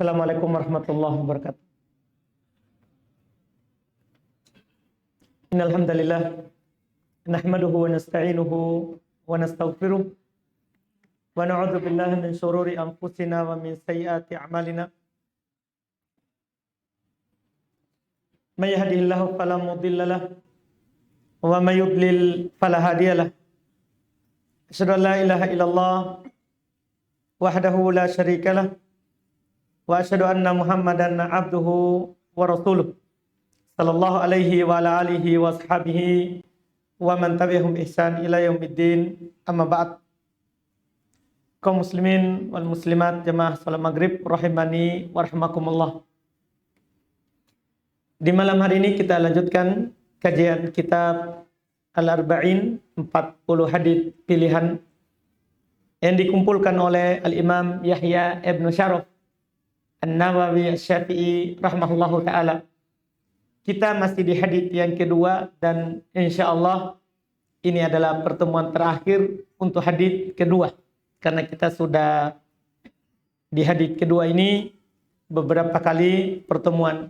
Assalamualaikum warahmatullahi wabarakatuh. Innal hamdalillah nahmaduhu wa nasta'inuhu wa nastaghfiruh wa na'udzu billahi min shururi anfusina wa min sayyiati a'malina. May yahdihillahu fala mudilla lahu wa may yudlil fala hadiya lahu. Asyhadu an la ilaha illallah wahdahu la syarika lahu wa asyhadu anna Muhammadan abduhu wa rasuluh sallallahu alaihi wa ala alihi wa ashabihi wa man tabi'ahum ihsan ila yaumiddin. Amma ba'd. Kaum muslimin wal muslimat jamaah salat maghrib rahimani wa rahmakumullah. Di malam hari ini kita lanjutkan kajian kitab Al-Arba'in, 40 hadits pilihan yang dikumpulkan oleh Al-Imam Yahya Ibn Syaraf An-Nawawi Asy-Syafi'i rahimahullahu ta'ala. Kita masih di hadits yang kedua dan insya Allah ini adalah pertemuan terakhir untuk hadits kedua. Karena kita sudah di hadits kedua ini beberapa kali pertemuan.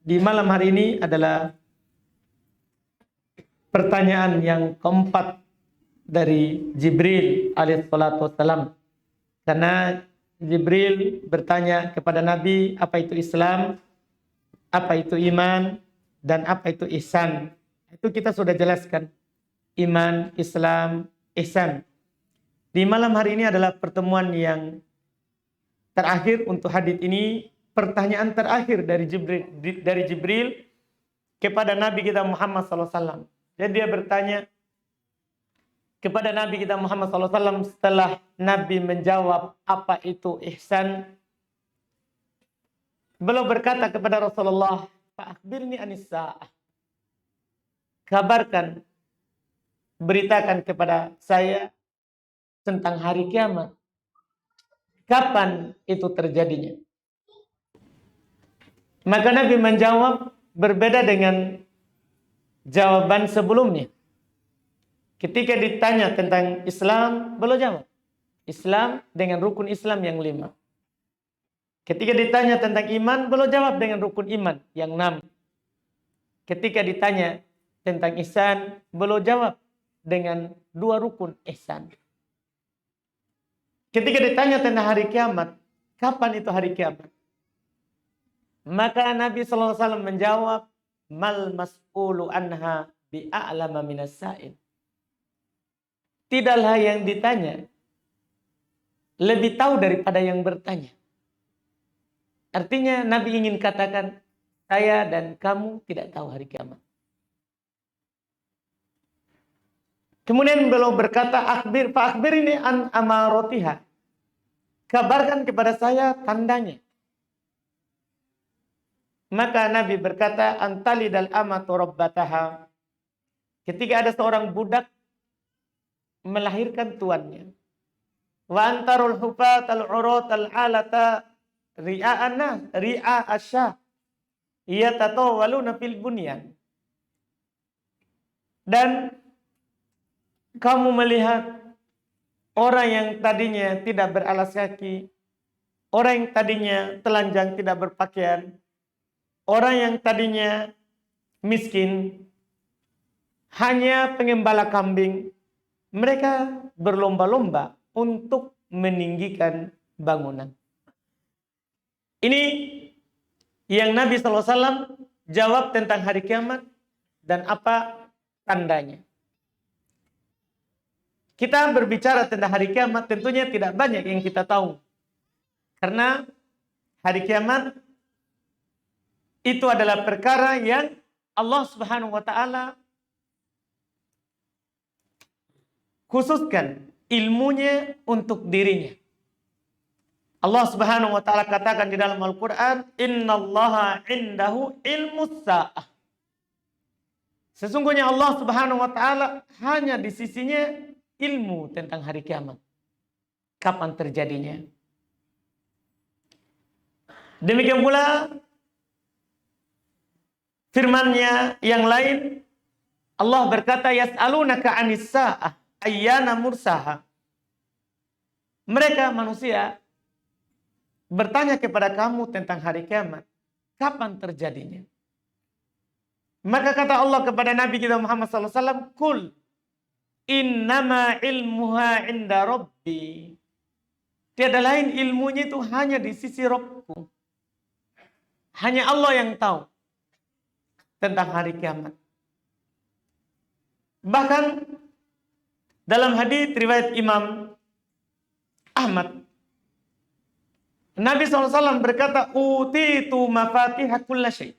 Di malam hari ini adalah pertanyaan yang keempat dari Jibril alaihissalatu wassalam. Karena Jibril bertanya kepada Nabi apa itu Islam, apa itu iman, dan apa itu ihsan. Itu kita sudah jelaskan. Iman, Islam, ihsan. Di malam hari ini adalah pertemuan yang terakhir untuk hadits ini. Pertanyaan terakhir dari Jibril kepada Nabi kita Muhammad SAW. Jadi dia bertanya kepada Nabi kita Muhammad SAW setelah Nabi menjawab apa itu ihsan. Beliau berkata kepada Rasulullah, "Fa'akhbirni anis sa'ah." Kabarkan, beritakan kepada saya tentang hari kiamat. Kapan itu terjadinya? Maka Nabi menjawab berbeda dengan jawaban sebelumnya. Ketika ditanya tentang Islam, beliau jawab Islam dengan rukun Islam yang 5. Ketika ditanya tentang iman, beliau jawab dengan rukun iman yang 6. Ketika ditanya tentang ihsan, beliau jawab dengan 2 rukun ihsan. Ketika ditanya tentang hari kiamat, kapan itu hari kiamat? Maka Nabi SAW menjawab, "Mal mas'ulu anha bi'a'lama minas sa'il." Tidaklah yang ditanya lebih tahu daripada yang bertanya. Artinya Nabi ingin katakan, saya dan kamu tidak tahu hari kiamat. Kemudian beliau berkata, "Fa'akhbirni an amarotiha." Kabarkan kepada saya tandanya. Maka Nabi berkata, "Antalidal amatu rabbataha." Ketika ada seorang budak melahirkan tuannya. Wa antarul hufat al-urat al-alata ri'a'ana ri'a'asya yatatawaluna fil bunyan. Dan kamu melihat orang yang tadinya tidak beralas kaki, orang yang tadinya telanjang tidak berpakaian, orang yang tadinya miskin, hanya pengembala kambing, mereka berlomba-lomba untuk meninggikan bangunan. Ini yang Nabi SAW jawab tentang hari kiamat dan apa tandanya. Kita berbicara tentang hari kiamat tentunya tidak banyak yang kita tahu. Karena hari kiamat itu adalah perkara yang Allah Subhanahu wa taala khususkan ilmunya untuk dirinya. Allah Subhanahu wa taala katakan di dalam Al-Qur'an, "Innallaha 'indahu ilmus sa'ah." Sesungguhnya Allah Subhanahu wa taala hanya di sisinya ilmu tentang hari kiamat. Kapan terjadinya? Demikian pula firman-Nya yang lain, Allah berkata, "Yas'alunaka 'anis sa'ah ayyana mursaha." Mereka manusia bertanya kepada kamu tentang hari kiamat, kapan terjadinya? Maka kata Allah kepada Nabi kita Muhammad SAW, Kul innama ilmuha inda Rabbi. Tiada lain ilmunya itu hanya di sisi Rabbku. Hanya Allah yang tahu tentang hari kiamat. Bahkan dalam hadis riwayat Imam Ahmad, Nabi SAW berkata, Utitu mafatihah kulla syai'.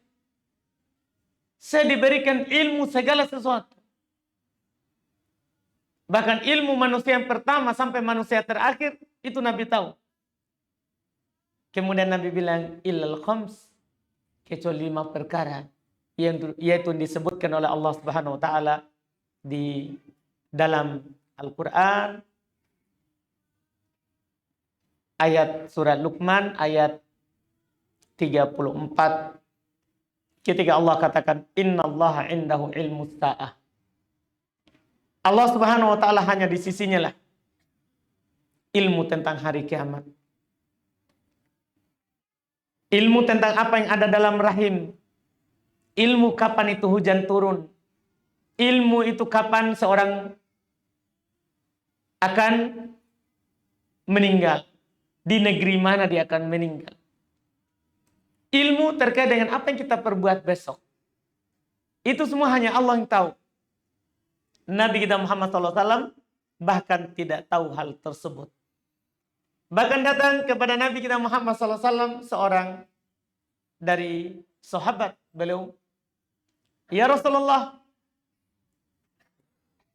Saya diberikan ilmu segala sesuatu. Bahkan ilmu manusia yang pertama sampai manusia terakhir, itu Nabi tahu. Kemudian Nabi bilang, illal khams, kecuali 5 perkara, yaitu disebutkan oleh Allah Subhanahu wa taala di dalam Al-Quran, ayat surat Luqman ayat 34, ketika Allah katakan, innallaha indahu ilmus sa'ah. Allah Subhanahu wa taala hanya di sisinya lah ilmu tentang hari kiamat. Ilmu tentang apa yang ada dalam rahim. Ilmu kapan itu hujan turun. Ilmu itu kapan seorang akan meninggal. Di negeri mana dia akan meninggal. Ilmu terkait dengan apa yang kita perbuat besok. Itu semua hanya Allah yang tahu. Nabi kita Muhammad SAW bahkan tidak tahu hal tersebut. Bahkan datang kepada Nabi kita Muhammad SAW seorang dari sahabat beliau. Ya Rasulullah,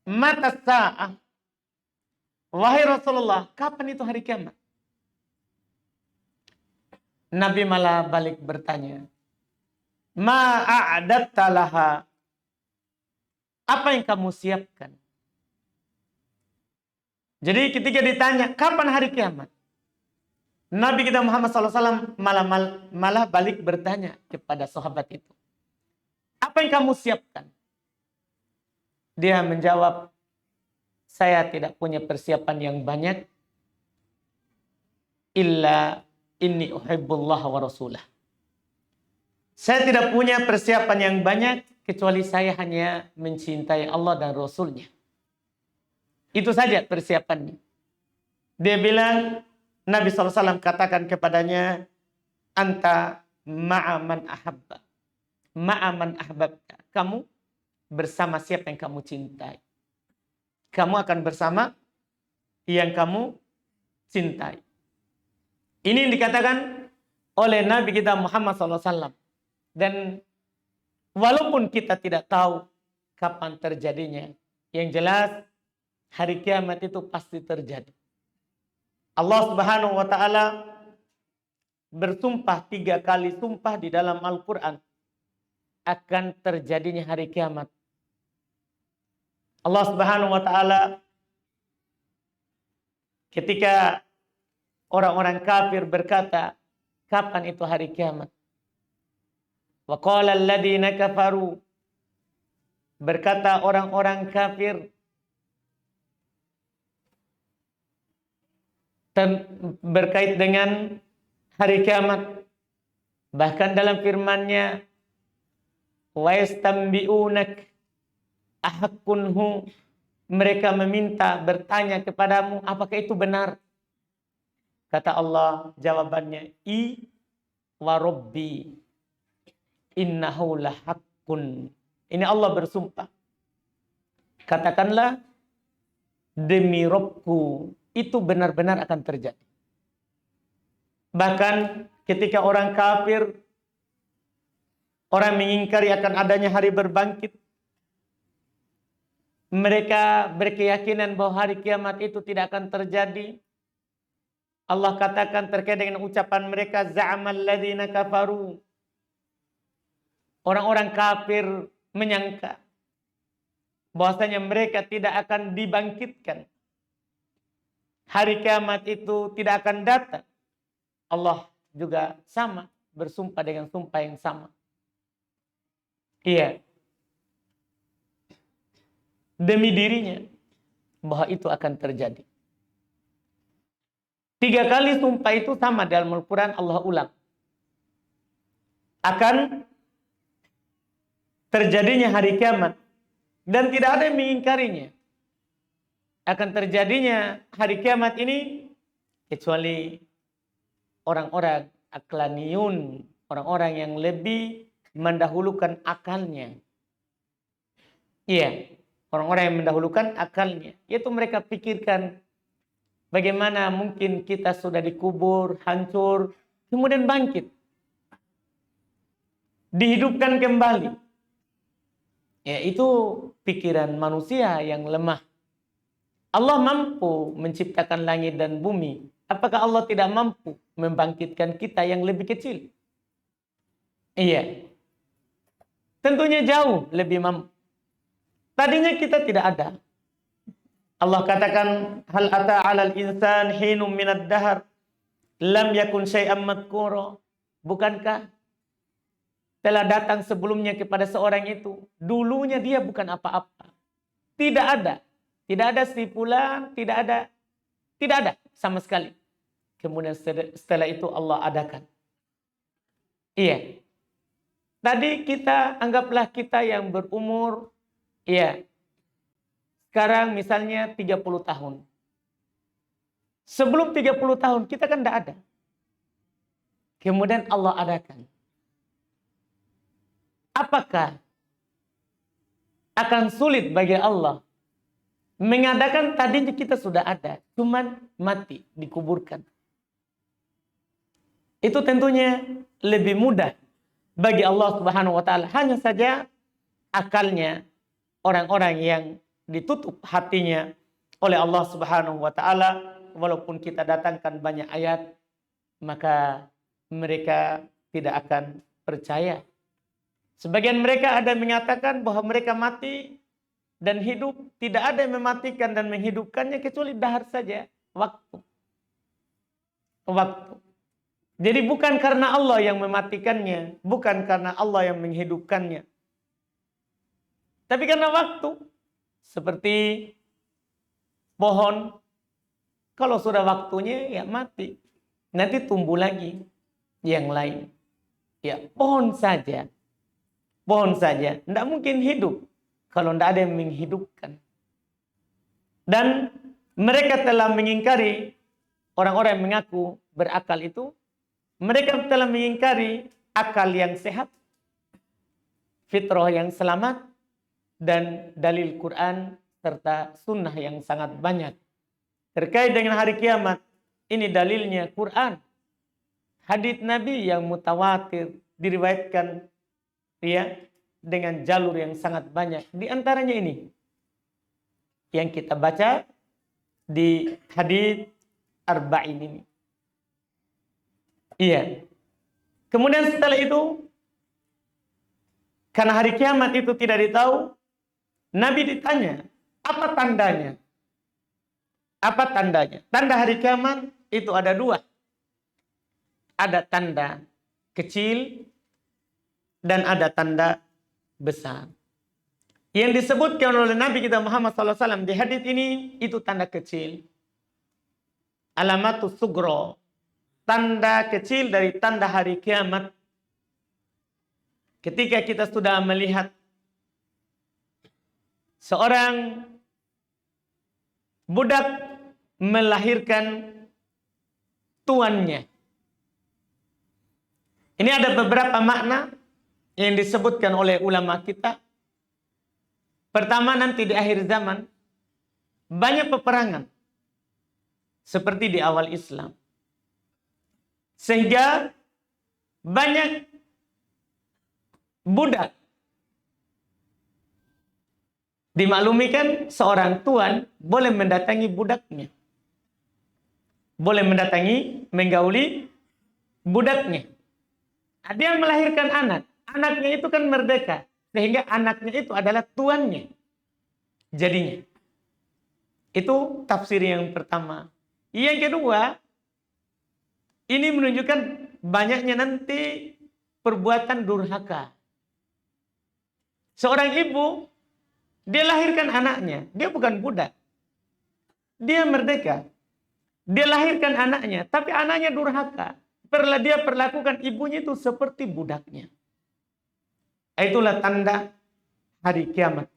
mata sa'ah. Wahai Rasulullah, kapan itu hari kiamat? Nabi malah balik bertanya, ma'a'adatta laha. Apa yang kamu siapkan? Jadi ketika ditanya, kapan hari kiamat? Nabi kita Muhammad SAW malah balik bertanya kepada sahabat itu. Apa yang kamu siapkan? Dia menjawab, saya tidak punya persiapan yang banyak. Illa inni uhibbullah wa rasulah. Saya tidak punya persiapan yang banyak, kecuali saya hanya mencintai Allah dan Rasulnya. Itu saja persiapannya. Dia bilang, Nabi SAW katakan kepadanya, anta ma'aman ahabba. Ma'aman ahbabta. Kamu bersama siapa yang kamu cintai. Kamu akan bersama yang kamu cintai. Ini yang dikatakan oleh Nabi kita Muhammad SAW. Dan walaupun kita tidak tahu kapan terjadinya, yang jelas hari kiamat itu pasti terjadi. Allah Subhanahu wa taala bersumpah 3 kali sumpah di dalam Al-Quran akan terjadinya hari kiamat. Allah Subhanahu wa taala ketika orang-orang kafir berkata, kapan itu hari kiamat? Wa qala alladziina kafaru, berkata orang-orang kafir berkait dengan hari kiamat. Bahkan dalam firman-Nya, wa yastambi'unak ahakkunhu, mereka meminta, bertanya kepadamu, apakah itu benar? Kata Allah, jawabannya, I wa rabbi innahu lahaqqun. Ini Allah bersumpah. Katakanlah, demi Rabbku, itu benar-benar akan terjadi. Bahkan ketika orang kafir, orang mengingkari akan adanya hari berbangkit, mereka berkeyakinan bahwa hari kiamat itu tidak akan terjadi. Allah katakan terkait dengan ucapan mereka, za'amal ladzina kafaru. Orang-orang kafir menyangka bahwasanya mereka tidak akan dibangkitkan. Hari kiamat itu tidak akan datang. Allah juga sama bersumpah dengan sumpah yang sama. Iya. Demi dirinya bahwa itu akan terjadi. 3 kali sumpah itu sama dalam Al-Quran Allah ulang. Akan terjadinya hari kiamat. Dan tidak ada yang mengingkarinya. Akan terjadinya hari kiamat ini kecuali orang-orang aklaniyun. Orang-orang yang lebih mendahulukan akalnya. Iya. Orang-orang yang mendahulukan akalnya. Yaitu mereka pikirkan bagaimana mungkin kita sudah dikubur, hancur, kemudian bangkit. Dihidupkan kembali. Ya, itu pikiran manusia yang lemah. Allah mampu menciptakan langit dan bumi. Apakah Allah tidak mampu membangkitkan kita yang lebih kecil? Iya. Tentunya jauh lebih mampu. Tadinya kita tidak ada. Allah katakan, hal ata 'alal insan hinum minad dahar lam yakun syai'an madhkura. Bukankah telah datang sebelumnya kepada seorang itu, dulunya dia bukan apa-apa. Tidak ada. Tidak ada si fulan, tidak ada sama sekali. Kemudian setelah itu Allah adakan. Iya. Tadi kita anggaplah kita yang berumur, iya, sekarang misalnya 30 tahun. Sebelum 30 tahun kita kan tidak ada. Kemudian Allah adakan. Apakah akan sulit bagi Allah mengadakan tadinya kita sudah ada, cuman mati, dikuburkan? Itu tentunya lebih mudah bagi Allah Subhanahu wa taala. Hanya saja akalnya orang-orang yang ditutup hatinya oleh Allah Subhanahu wa taala, walaupun kita datangkan banyak ayat, maka mereka tidak akan percaya. Sebagian mereka ada mengatakan bahwa mereka mati dan hidup, tidak ada yang mematikan dan menghidupkannya kecuali dahar saja, waktu. Jadi bukan karena Allah yang mematikannya, bukan karena Allah yang menghidupkannya. Tapi karena waktu. Seperti pohon, kalau sudah waktunya ya mati. Nanti tumbuh lagi yang lain. Ya, pohon saja. Pohon saja. Tidak mungkin hidup kalau tidak ada yang menghidupkan. Dan mereka telah mengingkari, orang-orang yang mengaku berakal itu, mereka telah mengingkari akal yang sehat, fitrah yang selamat, dan dalil Quran serta sunnah yang sangat banyak. Terkait dengan hari kiamat, ini dalilnya Quran. Hadits Nabi yang mutawatir, diriwayatkan ya, dengan jalur yang sangat banyak. Di antaranya ini yang kita baca di hadits arba'in ini. Iya. Kemudian setelah itu, karena hari kiamat itu tidak ditahu, Nabi ditanya, apa tandanya? Apa tandanya? Tanda hari kiamat itu ada 2. Ada tanda kecil dan ada tanda besar. Yang disebutkan oleh Nabi kita Muhammad SAW di hadits ini, itu tanda kecil. Alamatus sugro. Tanda kecil dari tanda hari kiamat. Ketika kita sudah melihat seorang budak melahirkan tuannya. Ini ada beberapa makna yang disebutkan oleh ulama kita. Pertama, nanti di akhir zaman banyak peperangan seperti di awal Islam. Sehingga banyak budak. Dimaklumi kan seorang tuan boleh mendatangi budaknya. Boleh mendatangi, menggauli budaknya. Dia melahirkan anak. Anaknya itu kan merdeka. Sehingga anaknya itu adalah tuannya. Jadinya. Itu tafsir yang pertama. Yang kedua, ini menunjukkan banyaknya nanti perbuatan durhaka. Seorang ibu, dia lahirkan anaknya. Dia bukan budak. Dia merdeka. Dia lahirkan anaknya, tapi anaknya durhaka. Dia perlakukan ibunya itu seperti budaknya. Itulah tanda hari kiamat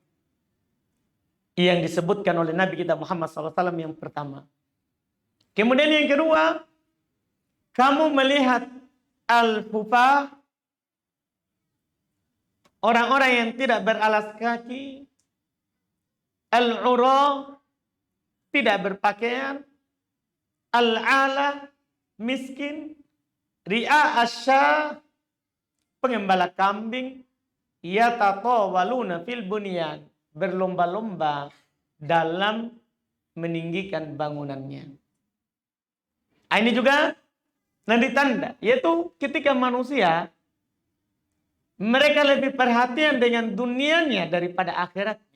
yang disebutkan oleh Nabi kita Muhammad SAW yang pertama. Kemudian yang kedua, kamu melihat al-hufah, orang-orang yang tidak beralas kaki, al-ura, tidak berpakaian, al-ala, miskin, ri'a asya, pengembala kambing, yatatawaluna fil bunyan, berlomba-lomba dalam meninggikan bangunannya. Ini juga nanti tanda, yaitu ketika manusia mereka lebih perhatian dengan dunianya daripada akhiratnya.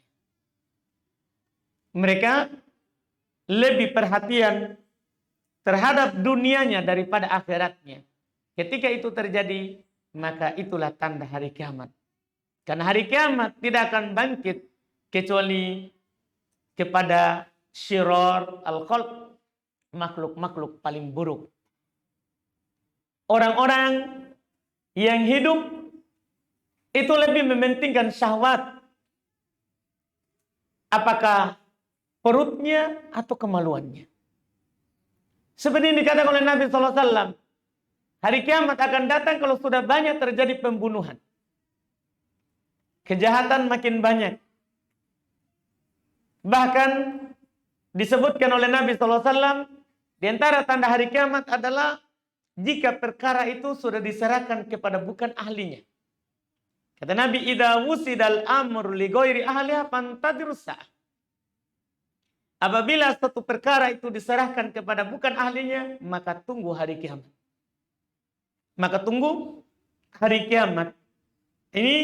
Mereka lebih perhatian terhadap dunianya daripada akhiratnya. Ketika itu terjadi, maka itulah tanda hari kiamat. Karena hari kiamat tidak akan bangkit kecuali kepada syiror al-khalq, makhluk-makhluk paling buruk. Orang-orang yang hidup itu lebih mementingkan syahwat. Apakah perutnya atau kemaluannya. Seperti yang dikatakan oleh Nabi SAW. Hari kiamat akan datang kalau sudah banyak terjadi pembunuhan. Kejahatan makin banyak. Bahkan disebutkan oleh Nabi SAW, di antara tanda hari kiamat adalah jika perkara itu sudah diserahkan kepada bukan ahlinya. Kata Nabi, idza wusidal amru li ghairi ahliha fantadhirus sa'ah. Apabila satu perkara itu diserahkan kepada bukan ahlinya, maka tunggu hari kiamat. Maka tunggu hari kiamat. Ini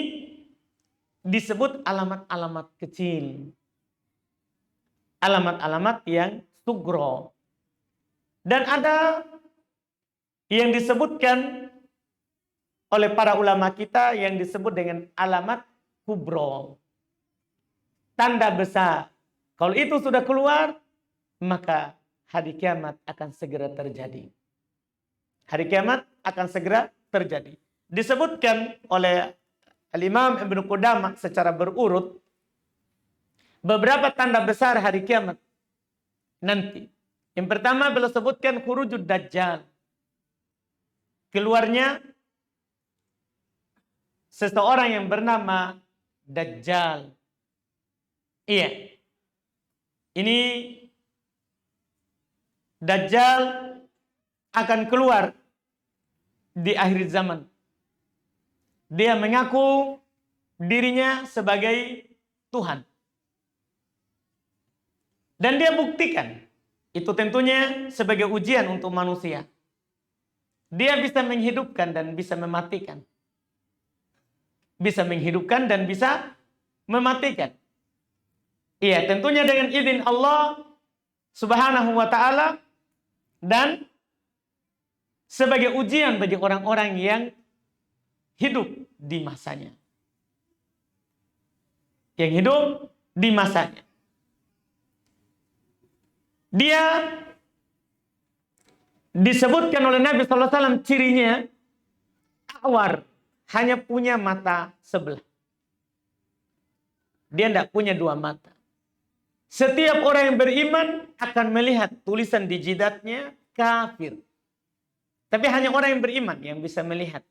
disebut alamat-alamat kecil. Alamat-alamat yang sugro. Dan ada yang disebutkan oleh para ulama kita yang disebut dengan alamat kubro. Tanda besar. Kalau itu sudah keluar, maka hari kiamat akan segera terjadi. Hari kiamat akan segera terjadi. Disebutkan oleh Al-Imam Ibnu Qudamah secara berurut beberapa tanda besar hari kiamat nanti. Yang pertama beliau sebutkan khurujud dajjal. Keluarnya seseorang yang bernama Dajjal. Iya. Ini Dajjal akan keluar di akhir zaman. Dia mengaku dirinya sebagai Tuhan. Dan dia buktikan. Itu tentunya sebagai ujian untuk manusia. Dia bisa menghidupkan dan bisa mematikan. Bisa menghidupkan dan bisa mematikan. Iya, tentunya dengan izin Allah Subhanahu wa ta'ala dan sebagai ujian bagi orang-orang yang hidup di masanya. Yang hidup di masanya. Dia disebutkan oleh Nabi SAW cirinya awar, hanya punya mata sebelah. Dia tidak punya dua mata. Setiap orang yang beriman akan melihat tulisan di jidatnya kafir. Tapi hanya orang yang beriman yang bisa melihat.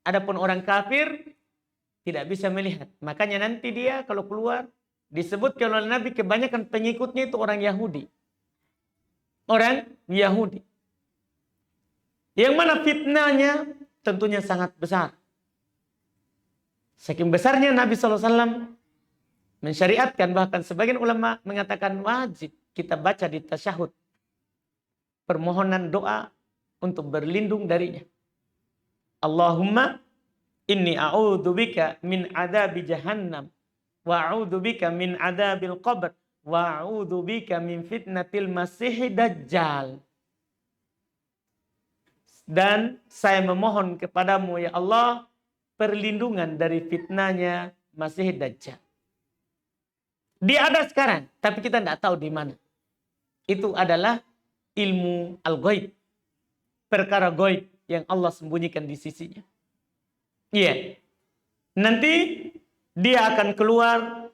Adapun orang kafir tidak bisa melihat. Makanya nanti dia kalau keluar disebutkan oleh Nabi kebanyakan pengikutnya itu orang Yahudi. Orang Yahudi. Yang mana fitnahnya tentunya sangat besar. Saking besarnya Nabi SAW mensyariatkan, bahkan sebagian ulama mengatakan wajib kita baca di tasyahud permohonan doa untuk berlindung darinya. Allahumma inni a'udzubika min adabi jahannam wa a'udzubika min adabil qabr wa a'udzubika min fitnatil masih dajjal. Dan saya memohon kepadamu ya Allah perlindungan dari fitnahnya Masih Dajjal. Dia ada sekarang, tapi kita tidak tahu di mana. Itu adalah ilmu al-ghaib, perkara ghaib yang Allah sembunyikan di sisinya. Iya. Nanti dia akan keluar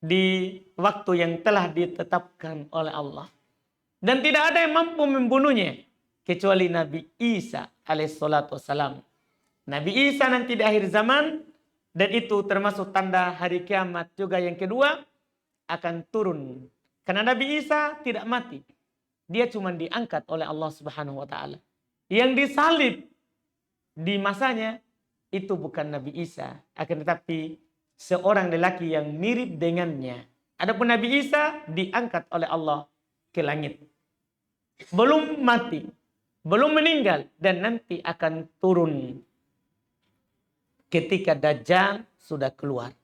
di waktu yang telah ditetapkan oleh Allah. Dan tidak ada yang mampu membunuhnya kecuali Nabi Isa alaihissalatu wassalam. Nabi Isa nanti di akhir zaman, dan itu termasuk tanda hari kiamat juga yang kedua, akan turun. Karena Nabi Isa tidak mati. Dia cuma diangkat oleh Allah Subhanahu wa taala. Yang disalib di masanya itu bukan Nabi Isa, akan tetapi seorang lelaki yang mirip dengannya. Adapun Nabi Isa diangkat oleh Allah ke langit. Belum mati, belum meninggal, dan nanti akan turun ketika Dajjal sudah keluar.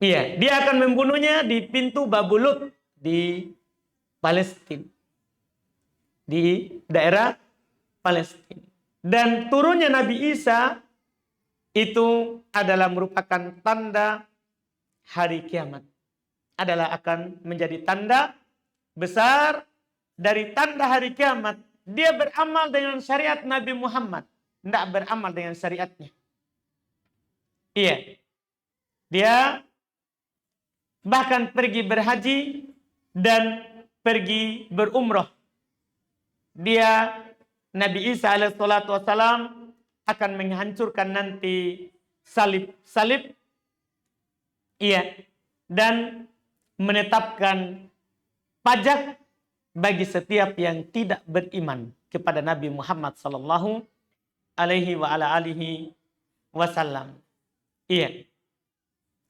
Iya, dia akan membunuhnya di pintu Babulut di Palestina. Di daerah Palestina. Dan turunnya Nabi Isa itu adalah merupakan tanda hari kiamat. Adalah akan menjadi tanda besar dari tanda hari kiamat. Dia beramal dengan syariat Nabi Muhammad. Tidak beramal dengan syariatnya. Iya. Dia bahkan pergi berhaji dan pergi berumrah. Dia, Nabi Isa alaihissalatu wassalam, akan menghancurkan nanti salib-salib. Iya. Dan menetapkan pajak bagi setiap yang tidak beriman kepada Nabi Muhammad sallallahu alaihi wa ala alihi wasallam. Iya.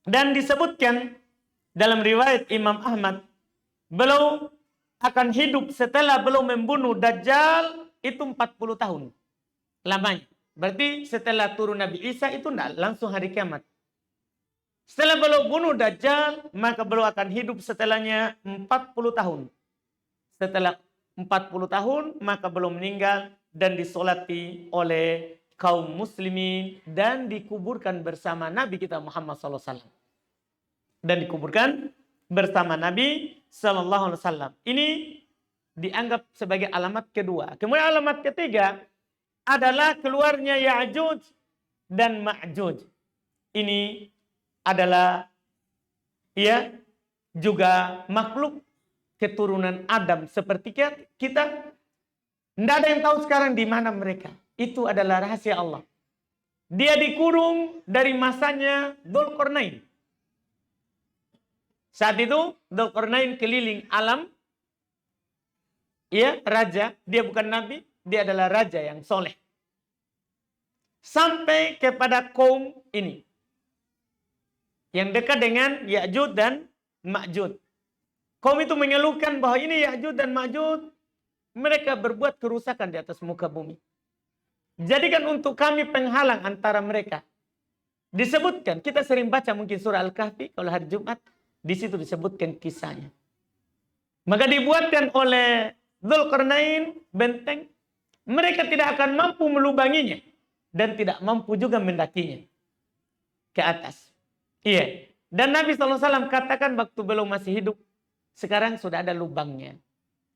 Dan disebutkan dalam riwayat Imam Ahmad, beliau akan hidup setelah beliau membunuh Dajjal itu 40 tahun lamanya. Berarti setelah turun Nabi Isa itu tidak langsung hari kiamat. Setelah beliau bunuh Dajjal, maka beliau akan hidup setelahnya 40 tahun. Setelah 40 tahun, maka beliau meninggal dan disolati oleh kaum muslimin dan dikuburkan bersama Nabi kita Muhammad SAW. Dan dikuburkan bersama Nabi SAW. Ini dianggap sebagai alamat kedua. Kemudian alamat ketiga adalah keluarnya Ya'juj dan Ma'juj. Ini adalah ya juga makhluk keturunan Adam seperti kita. Tidak ada yang tahu sekarang di mana mereka. Itu adalah rahasia Allah. Dia dikurung dari masanya Dzulqarnain. Saat itu Dzulqarnain keliling alam. Ya, raja. Dia bukan nabi. Dia adalah raja yang soleh. Sampai kepada kaum ini. Yang dekat dengan Ya'juj dan Ma'juj. Kaum itu mengeluhkan bahwa ini Ya'juj dan Ma'juj, mereka berbuat kerusakan di atas muka bumi. Jadikan untuk kami penghalang antara mereka. Disebutkan, kita sering baca mungkin surah Al-Kahfi kalau hari Jumat, di situ disebutkan kisahnya. Maka dibuatkan oleh Dzulqarnain benteng, mereka tidak akan mampu melubanginya dan tidak mampu juga mendakinya ke atas. Iya. Dan Nabi SAW katakan waktu belum masih hidup, sekarang sudah ada lubangnya.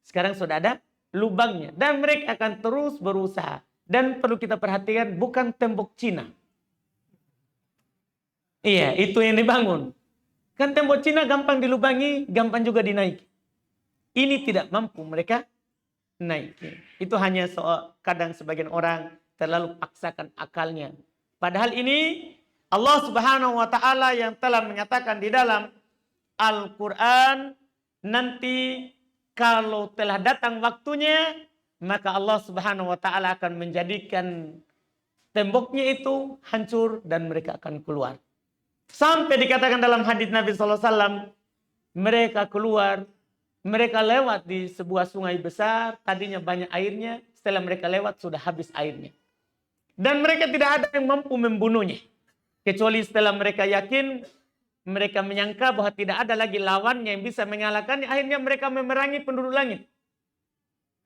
Sekarang sudah ada lubangnya. Dan mereka akan terus berusaha. Dan perlu kita perhatikan, bukan tembok Cina. Iya, itu yang dibangun. Kan tembok Cina gampang dilubangi, gampang juga dinaiki. Ini tidak mampu mereka naiki. Itu hanya kadang sebagian orang terlalu paksakan akalnya. Padahal ini Allah Subhanahu wa taala yang telah menyatakan di dalam Al-Qur'an, nanti kalau telah datang waktunya, maka Allah Subhanahu wa taala akan menjadikan temboknya itu hancur dan mereka akan keluar. Sampai dikatakan dalam hadis Nabi SAW, mereka keluar, mereka lewat di sebuah sungai besar, tadinya banyak airnya, setelah mereka lewat sudah habis airnya. Dan mereka tidak ada yang mampu membunuhnya. Kecuali setelah mereka yakin, mereka menyangka bahwa tidak ada lagi lawannya yang bisa mengalahkannya, akhirnya mereka memerangi penduduk langit.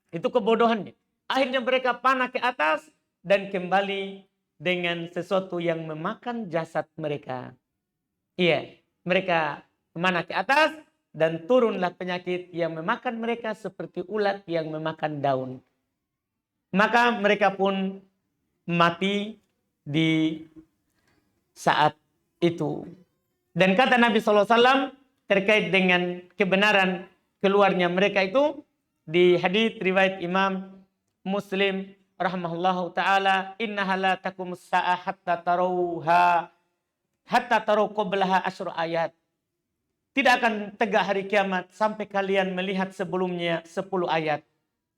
Itu kebodohannya. Akhirnya mereka panah ke atas dan kembali dengan sesuatu yang memakan jasad mereka. Iya, mereka memanah ke atas dan turunlah penyakit yang memakan mereka seperti ulat yang memakan daun. Maka mereka pun mati di saat itu. Dan kata Nabi SAW terkait dengan kebenaran keluarnya mereka itu di hadits riwayat Imam Muslim rahimahullahu taala, innaha la taqumus saa'ah hatta taru qablaha asyru ayat. Tidak akan tegak hari kiamat sampai kalian melihat sebelumnya 10 ayat.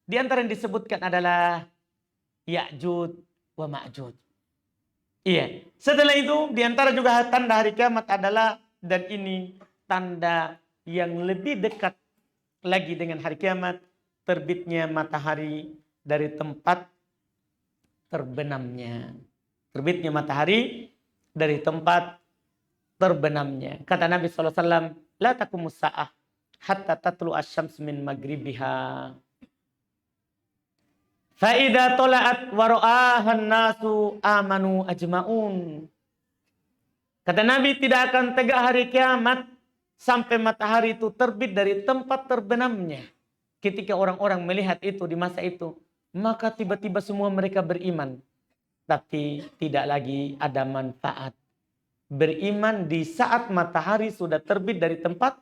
Di antara yang disebutkan adalah Ya'juj wa Ma'juj. Iya. Setelah itu di antara juga tanda hari kiamat adalah, dan ini tanda yang lebih dekat lagi dengan hari kiamat, terbitnya matahari dari tempat terbenamnya. Terbitnya matahari dari tempat terbenamnya. Kata Nabi SAW, la taqumus sa'ah hatta tatlu asy-syams min maghribiha. Fa idza tala'at wa ra'ahan nasu amanu ajma'un. Kata Nabi, tidak akan tegak hari kiamat sampai matahari itu terbit dari tempat terbenamnya. Ketika orang-orang melihat itu di masa itu, maka tiba-tiba semua mereka beriman. Tapi tidak lagi ada manfaat beriman di saat matahari sudah terbit dari tempat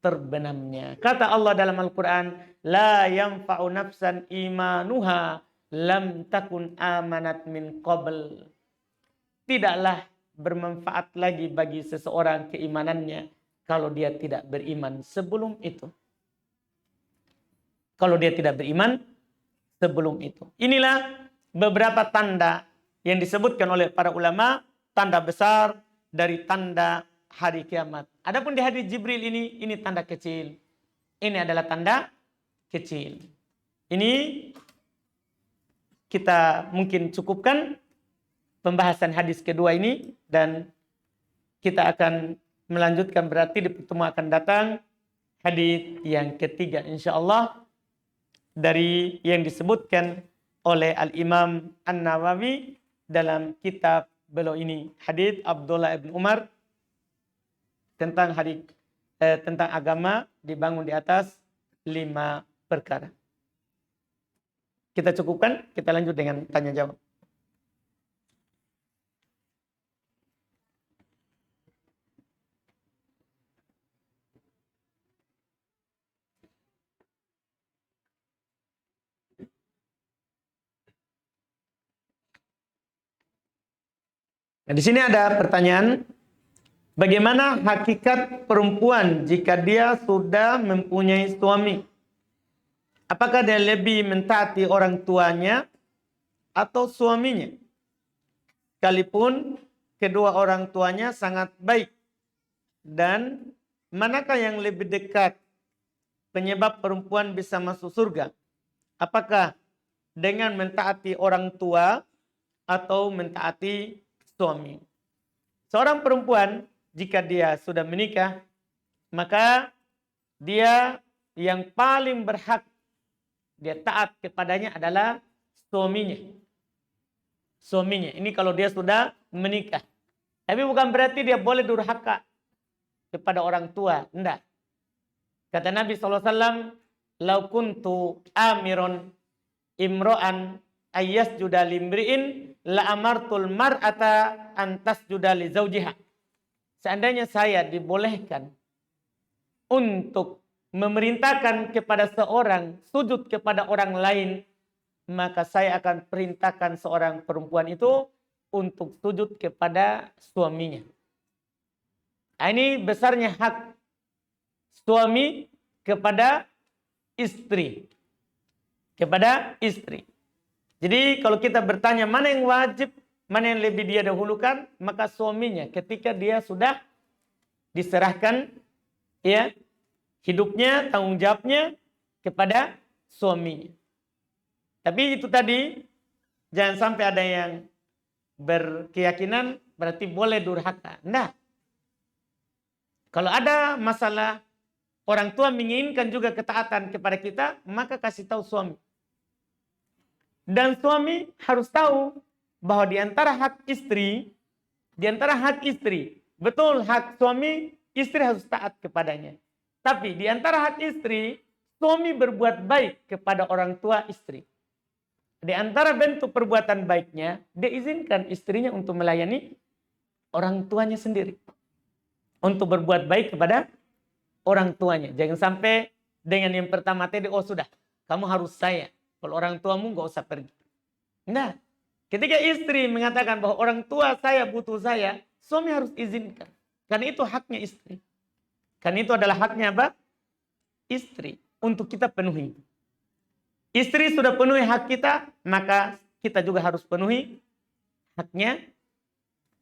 terbenamnya. Kata Allah dalam Al-Quran, la yanfa'u nafsan imanuha lam takun amanat min qabl. Tidaklah bermanfaat lagi bagi seseorang keimanannya kalau dia tidak beriman sebelum itu. Kalau dia tidak beriman sebelum itu. Inilah beberapa tanda yang disebutkan oleh para ulama, tanda besar dari tanda hari kiamat. Adapun di hadis Jibril ini tanda kecil. Ini adalah tanda kecil. Ini kita mungkin cukupkan pembahasan hadis kedua ini, dan kita akan melanjutkan berarti di pertemuan akan datang hadis yang ketiga insyaallah dari yang disebutkan oleh Al-Imam An-Nawawi dalam kitab beliau ini, hadis Abdullah bin Umar tentang tentang agama dibangun di atas 5 perkara. Kita cukupkan, kita lanjut dengan tanya jawab. Nah, di sini ada pertanyaan, bagaimana hakikat perempuan jika dia sudah mempunyai suami? Apakah dia lebih mentaati orang tuanya atau suaminya? Sekalipun kedua orang tuanya sangat baik. Dan manakah yang lebih dekat penyebab perempuan bisa masuk surga? Apakah dengan mentaati orang tua atau mentaati suami? Seorang perempuan jika dia sudah menikah, maka dia yang paling berhak dia taat kepadanya adalah suaminya. Suaminya. Ini kalau dia sudah menikah. Tapi bukan berarti dia boleh durhaka kepada orang tua. Tidak. Kata Nabi SAW, lau kuntu amiron imro'an ayyas juda limri'in la amartul mar'ata antas juda li zawjiha. Seandainya saya dibolehkan untuk memerintahkan kepada seorang sujud kepada orang lain, maka saya akan perintahkan seorang perempuan itu untuk sujud kepada suaminya. Nah, ini besarnya hak suami kepada istri. Kepada istri. Jadi kalau kita bertanya mana yang wajib, mana yang lebih dia dahulukan, maka suaminya ketika dia sudah diserahkan ya hidupnya, tanggung jawabnya kepada suaminya. Tapi itu tadi, jangan sampai ada yang berkeyakinan berarti boleh durhaka. Nah, kalau ada masalah orang tua menginginkan juga ketaatan kepada kita, maka kasih tahu suami. Dan suami harus tahu bahwa di antara hak istri, betul hak suami, istri harus taat kepadanya. Tapi di antara hak istri, suami berbuat baik kepada orang tua istri. Di antara bentuk perbuatan baiknya, dia izinkan istrinya untuk melayani orang tuanya sendiri. Untuk berbuat baik kepada orang tuanya. Jangan sampai dengan yang pertama tadi, oh sudah, kamu harus saya. Kalau orang tuamu nggak usah pergi. Nah, ketika istri mengatakan bahwa orang tua saya butuh saya, suami harus izinkan. Karena itu haknya istri. Karena itu adalah haknya apa? Istri. Untuk kita penuhi. Istri sudah penuhi hak kita, maka kita juga harus penuhi haknya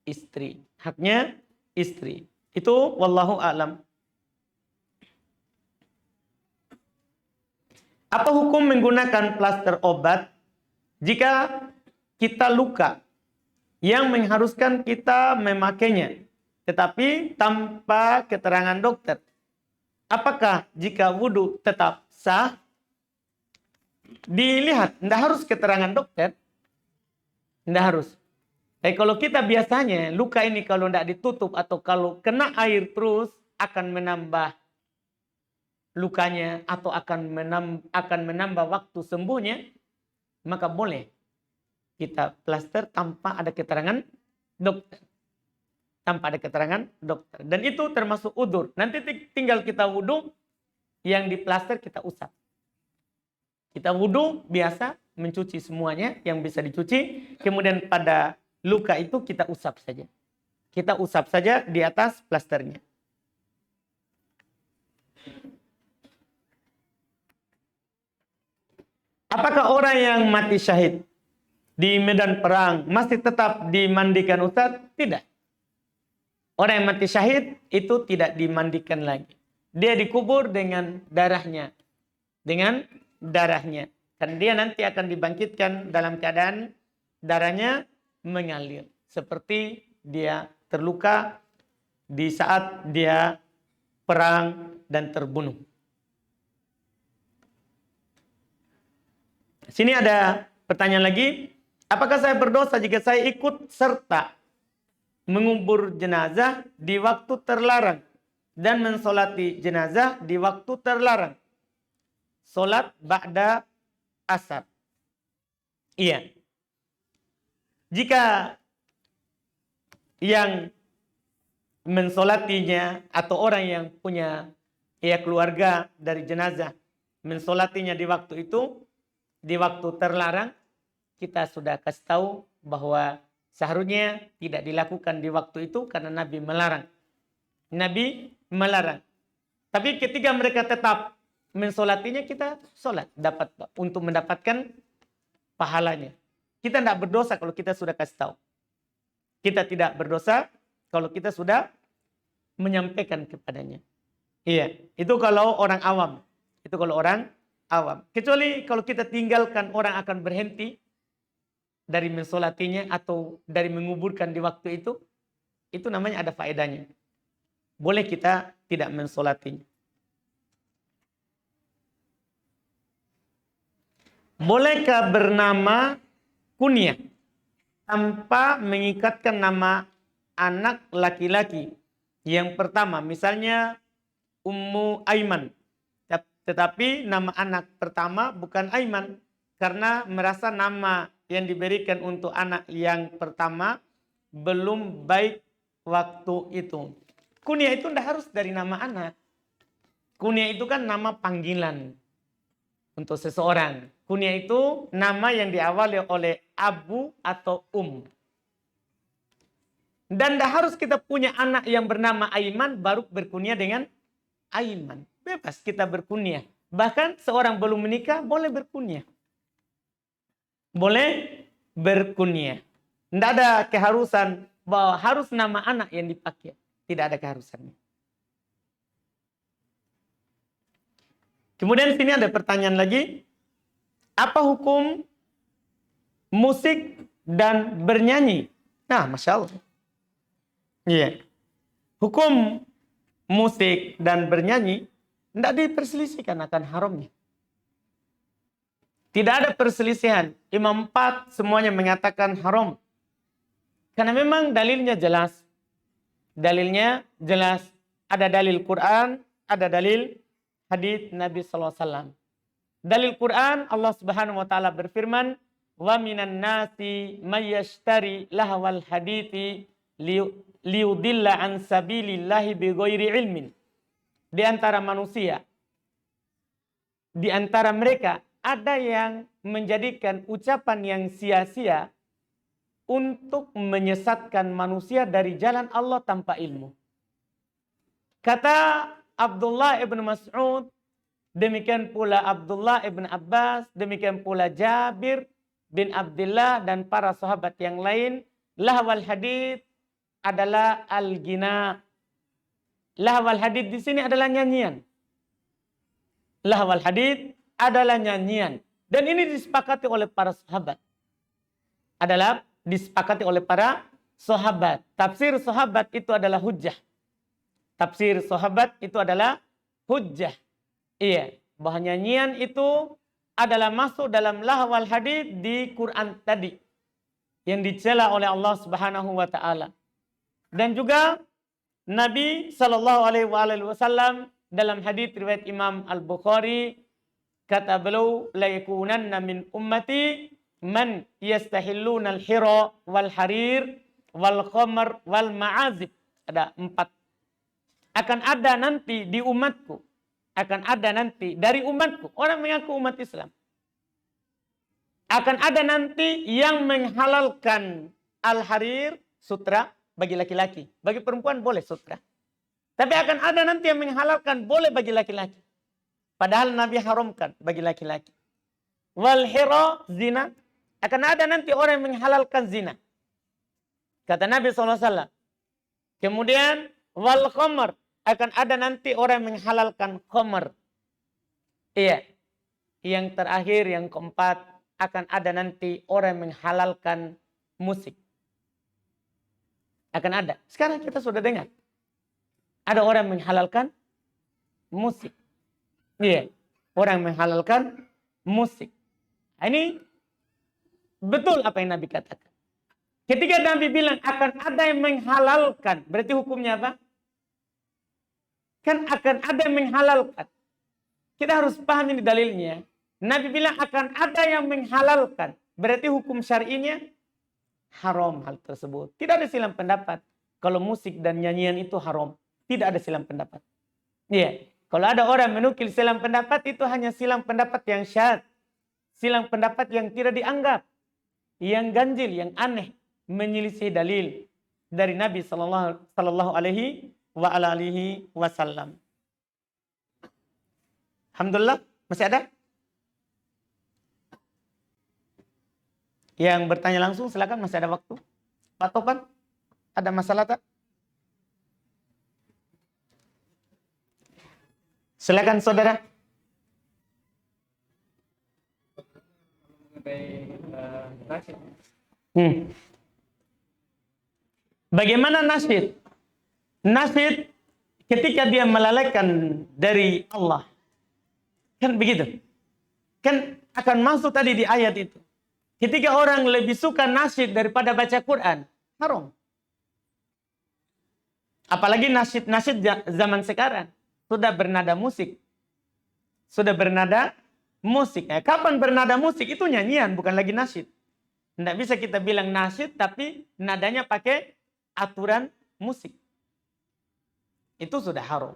istri. Haknya istri. Itu wallahu a'lam. Apa hukum menggunakan plaster obat jika kita luka yang mengharuskan kita memakainya, tetapi tanpa keterangan dokter? Apakah jika wudhu tetap sah? Dilihat, tidak harus keterangan dokter. Tidak harus. Tapi kalau kita biasanya luka ini kalau tidak ditutup atau kalau kena air terus akan menambah lukanya atau akan menambah waktu sembuhnya, maka boleh kita plaster tanpa ada keterangan dokter. Tanpa ada keterangan dokter. Dan itu termasuk udzur. Nanti tinggal kita wudhu, yang diplaster kita usap. Kita wudhu biasa, mencuci semuanya yang bisa dicuci. Kemudian pada luka itu kita usap saja. Kita usap saja di atas plasternya. Apakah orang yang mati syahid di medan perang masih tetap dimandikan, Ustaz? Tidak. Orang yang mati syahid itu tidak dimandikan lagi. Dia dikubur dengan darahnya. Dengan darahnya. Dan dia nanti akan dibangkitkan dalam keadaan darahnya mengalir. Seperti dia terluka di saat dia perang dan terbunuh. Sini ada pertanyaan lagi. Apakah saya berdosa jika saya ikut serta mengubur jenazah di waktu terlarang dan mensolati jenazah di waktu terlarang? Solat ba'da asar. Iya. Jika yang mensolatinya atau orang yang punya keluarga dari jenazah mensolatinya di waktu itu, di waktu terlarang, kita sudah kasih tahu bahwa seharusnya tidak dilakukan di waktu itu karena Nabi melarang. Nabi melarang. Tapi ketika mereka tetap mensolatinya, kita solat untuk mendapatkan pahalanya. Kita tidak berdosa kalau kita sudah kasih tahu. Kita tidak berdosa kalau kita sudah menyampaikan kepadanya. Iya, itu kalau orang awam. Itu kalau orang awam. Kecuali kalau kita tinggalkan, orang akan berhenti dari mensolatinya atau dari menguburkan di waktu itu namanya ada faedahnya. Boleh kita tidak mensolatinya. Bolehkah bernama kunyah tanpa mengikatkan nama anak laki-laki? Yang pertama, misalnya Ummu Aiman. Tetapi nama anak pertama bukan Aiman. Karena merasa nama yang diberikan untuk anak yang pertama belum baik waktu itu. Kunyah itu tidak harus dari nama anak. Kunyah itu kan nama panggilan untuk seseorang. Kunyah itu nama yang diawali oleh abu atau Dan tidak harus kita punya anak yang bernama Aiman baru berkunyah dengan Aiman. Bebas kita berkunyah. Bahkan seorang belum menikah boleh berkunyah. Boleh berkunyah. Tidak ada keharusan bahwa harus nama anak yang dipakai. Tidak ada keharusannya. Kemudian sini ada pertanyaan lagi. Apa hukum musik dan bernyanyi? Nah, Masya Allah. Iya. Hukum musik dan bernyanyi tidak diperselisihkan akan haramnya. Tidak ada perselisihan. Imam 4 semuanya mengatakan haram. Karena memang dalilnya jelas. Dalilnya jelas. Ada dalil Quran, ada dalil hadis Nabi sallallahu alaihi wasallam. Dalil Quran, Allah Subhanahu wa taala berfirman, "Wa minan nasi may yashtari lahwal hadithi liudilla an sabilillahi bighairi ilmin." Di antara manusia, di antara mereka ada yang menjadikan ucapan yang sia-sia untuk menyesatkan manusia dari jalan Allah tanpa ilmu. Kata Abdullah ibn Mas'ud, demikian pula Abdullah ibn Abbas, demikian pula Jabir bin Abdullah dan para sahabat yang lain, lahwal hadith adalah al-ghina. Lahwal hadith di sini adalah nyanyian. Lahwal hadith adalah nyanyian. Dan ini disepakati oleh para sahabat. Adalah disepakati oleh para sahabat. Tafsir sahabat itu adalah hujjah. Tafsir sahabat itu adalah hujjah. Iya, bahwa nyanyian itu adalah masuk dalam lahwal hadith di Quran tadi. Yang dicela oleh Allah Subhanahu wa taala. Dan juga Nabi sallallahu alaihi wasallam dalam hadits riwayat Imam Al-Bukhari kata beliau, la yakunanna min ummati man yastahilluna al-hira wal harir wal khamr wal ma'azib. Ada 4. Akan ada nanti di umatku, akan ada nanti dari umatku, orang mengaku umat Islam, akan ada nanti yang menghalalkan al-harir, sutra, bagi laki-laki. Bagi perempuan boleh sutra. Tapi akan ada nanti yang menghalalkan boleh bagi laki-laki. Padahal Nabi haramkan bagi laki-laki. Wal hira, zina. Akan ada nanti orang yang menghalalkan zina. Kata Nabi SAW. Kemudian wal khamr. Akan ada nanti orang yang menghalalkan khamr. Iya. Yang terakhir, yang keempat. Akan ada nanti orang yang menghalalkan musik. Akan ada. Sekarang kita sudah dengar. Ada orang yang menghalalkan musik. Iya. Orang yang menghalalkan musik. Ini betul apa yang Nabi katakan. Ketika Nabi bilang akan ada yang menghalalkan. Berarti hukumnya apa? Kan akan ada yang menghalalkan. Kita harus paham ini dalilnya. Nabi bilang akan ada yang menghalalkan. Berarti hukum syar'inya haram hal tersebut. Tidak ada silang pendapat. Kalau musik dan nyanyian itu haram. Tidak ada silang pendapat. Iya. Kalau ada orang menukil silang pendapat, itu hanya silang pendapat yang syad. Silang pendapat yang tidak dianggap. Yang ganjil, yang aneh. Menyelisih dalil dari Nabi sallallahu alaihi wasallam. Alhamdulillah, masih ada? Yang bertanya langsung silakan, masih ada waktu. Pak Topan, ada masalah tak? Silakan saudara. Bagaimana nasyid? Nasyid ketika dia melalaikan dari Allah. Kan begitu. Kan akan masuk tadi di ayat itu. Ketika orang lebih suka nasyid daripada baca Quran, haram. Apalagi nasyid zaman sekarang. Sudah bernada musik. Sudah bernada musik. Kapan bernada musik? Itu nyanyian, bukan lagi nasyid. Tidak bisa kita bilang nasyid, tapi nadanya pakai aturan musik. Itu sudah haram.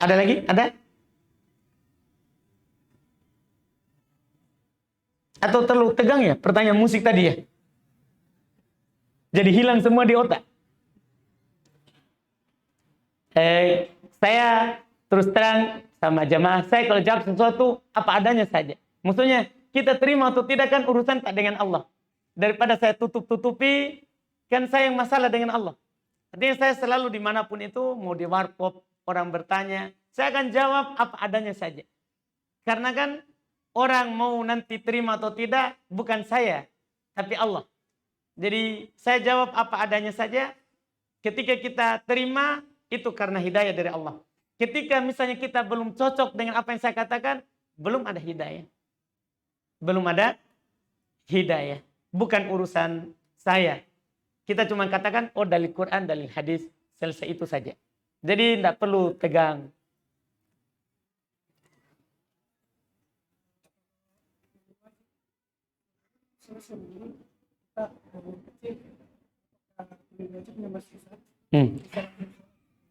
Ada lagi? Ada? Atau terlalu tegang ya pertanyaan musik tadi ya? Jadi hilang semua di otak. Saya terus terang sama jamaah, saya kalau jawab sesuatu apa adanya saja. Maksudnya kita terima atau tidak kan urusan tak dengan Allah. Daripada saya tutup-tutupi, kan saya yang masalah dengan Allah. Artinya saya selalu dimanapun itu, mau di warkop, orang bertanya, saya akan jawab apa adanya saja. Karena kan orang mau nanti terima atau tidak, bukan saya, tapi Allah. Jadi saya jawab apa adanya saja. Ketika kita terima, itu karena hidayah dari Allah. Ketika misalnya kita belum cocok dengan apa yang saya katakan, belum ada hidayah. Belum ada hidayah. bukan urusan saya. Kita cuma katakan, oh dalil Quran, dalil hadis, selesai itu saja. Jadi tidak perlu tegang.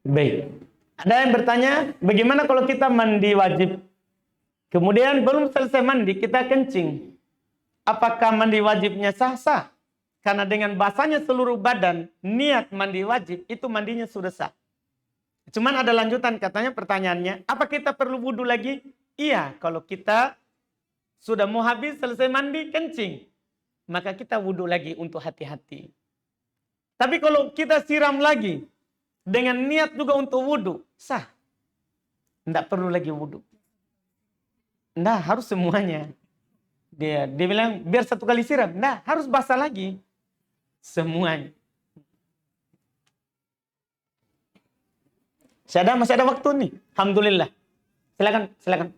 Baik. Ada yang bertanya, bagaimana kalau kita mandi wajib? Kemudian belum selesai mandi, kita kencing. Apakah mandi wajibnya sah-sah? Karena dengan basahnya seluruh badan, niat mandi wajib, itu mandinya sudah sah. Cuman ada lanjutan katanya pertanyaannya, apa kita perlu wudhu lagi? Iya, kalau kita sudah mau habis selesai mandi, kencing. Maka kita wudhu lagi untuk hati-hati. Tapi kalau kita siram lagi, dengan niat juga untuk wudhu, sah. Tidak perlu lagi wudhu. Tidak, harus semuanya. Dia bilang, biar satu kali siram. Tidak, harus basah lagi. Semuanya. Masih ada waktu nih. Alhamdulillah. Silakan.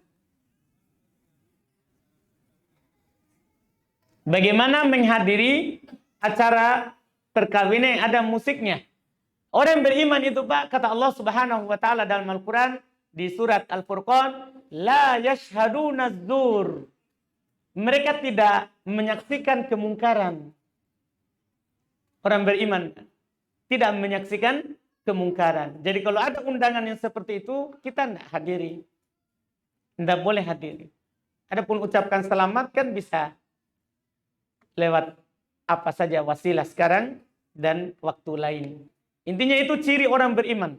Bagaimana menghadiri acara perkawinan yang ada musiknya? Orang yang beriman itu Pak, kata Allah Subhanahu wa taala dalam Al-Qur'an di surat Al-Furqan, la yashhaduna dzur. Mereka tidak menyaksikan kemungkaran. Orang beriman tidak menyaksikan kemungkaran. Jadi kalau ada undangan yang seperti itu, kita tidak hadiri. Tidak boleh hadiri. Adapun ucapkan selamat kan bisa lewat apa saja wasilah sekarang dan waktu lain. Intinya itu ciri orang beriman.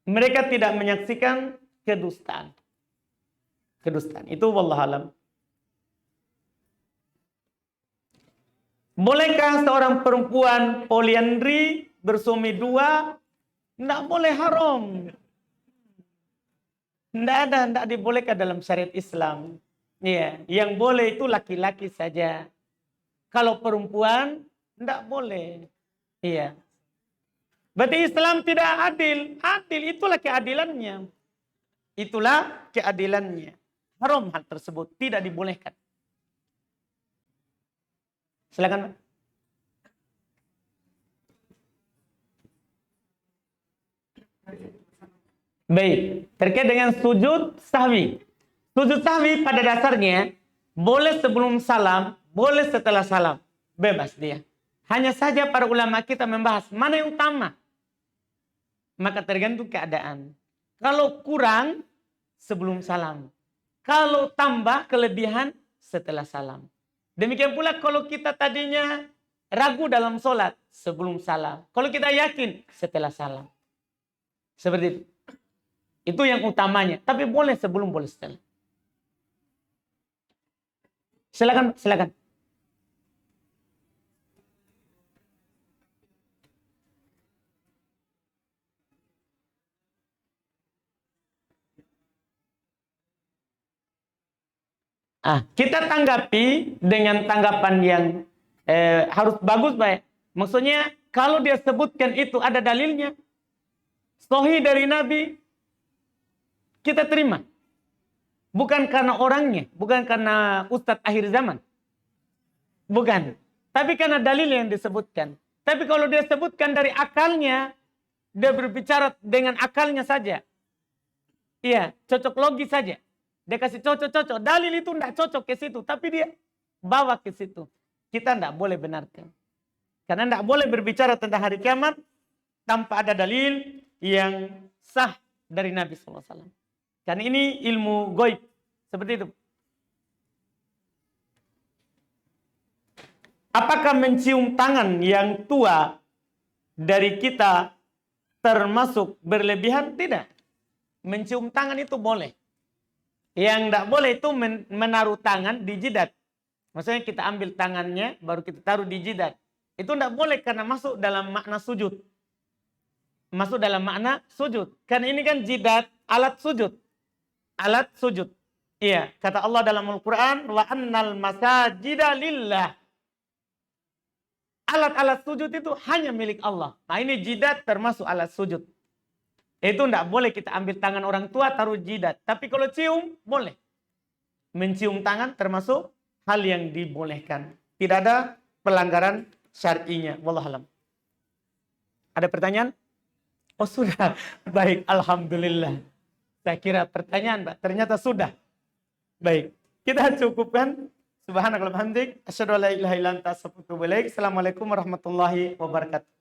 Mereka tidak menyaksikan kedustaan. Kedustaan. Itu wallahualam. Bolehkah seorang perempuan poliandri bersuami dua? Tidak boleh, haram. Tidak dibolehkan dalam syariat Islam. Ya, yang boleh itu laki-laki saja. Kalau perempuan, tidak boleh. Iya. Berarti Islam tidak adil. Adil, itulah keadilannya. Itulah keadilannya. Haram hal tersebut, tidak dibolehkan. Silakan. Baik, terkait dengan sujud sahwi. Sujud sahwi pada dasarnya boleh sebelum salam, boleh setelah salam. Bebas dia. Hanya saja para ulama kita membahas mana yang utama. Maka tergantung keadaan. Kalau kurang, sebelum salam. Kalau tambah kelebihan, setelah salam. Demikian pula kalau kita tadinya ragu dalam sholat, sebelum salam. Kalau kita yakin, setelah salam. Seperti itu. Itu yang utamanya. Tapi boleh sebelum, boleh setelah. Silakan. Kita tanggapi dengan tanggapan yang harus bagus, baik. Maksudnya kalau dia sebutkan itu ada dalilnya, sahih dari Nabi, kita terima. Bukan karena orangnya, bukan karena ustadz akhir zaman. Bukan. Tapi karena dalil yang disebutkan. Tapi kalau dia sebutkan dari akalnya, dia berbicara dengan akalnya saja. Iya, cocok logis saja. Dia kasih cocok. Dalil itu tidak cocok ke situ. Tapi dia bawa ke situ. Kita tidak boleh benarkan. Karena tidak boleh berbicara tentang hari kiamat tanpa ada dalil yang sah dari Nabi SAW. Karena ini ilmu gaib. Seperti itu. Apakah mencium tangan yang tua dari kita termasuk berlebihan? Tidak. Mencium tangan itu boleh. Yang tidak boleh itu menaruh tangan di jidat. Maksudnya kita ambil tangannya, baru kita taruh di jidat. Itu tidak boleh karena masuk dalam makna sujud. Masuk dalam makna sujud. Karena ini kan jidat, alat sujud. Alat sujud. Iya, kata Allah dalam Al-Quran, wa annal masajida lillah. Alat-alat sujud itu hanya milik Allah. Nah ini jidat termasuk alat sujud. Itu tidak boleh kita ambil tangan orang tua taruh jidat. Tapi kalau cium, boleh. Mencium tangan termasuk hal yang dibolehkan. Tidak ada pelanggaran syar'inya. Wallahualam. Ada pertanyaan? Oh sudah. Baik, alhamdulillah. Saya kira pertanyaan, Mbak. Ternyata sudah. Baik, kita cukupkan. Subhanakallahumma hamdik, asyhadu an la ilaha illa anta astaghfiruka wa atubu ilaik. Assalamualaikum warahmatullahi wabarakatuh.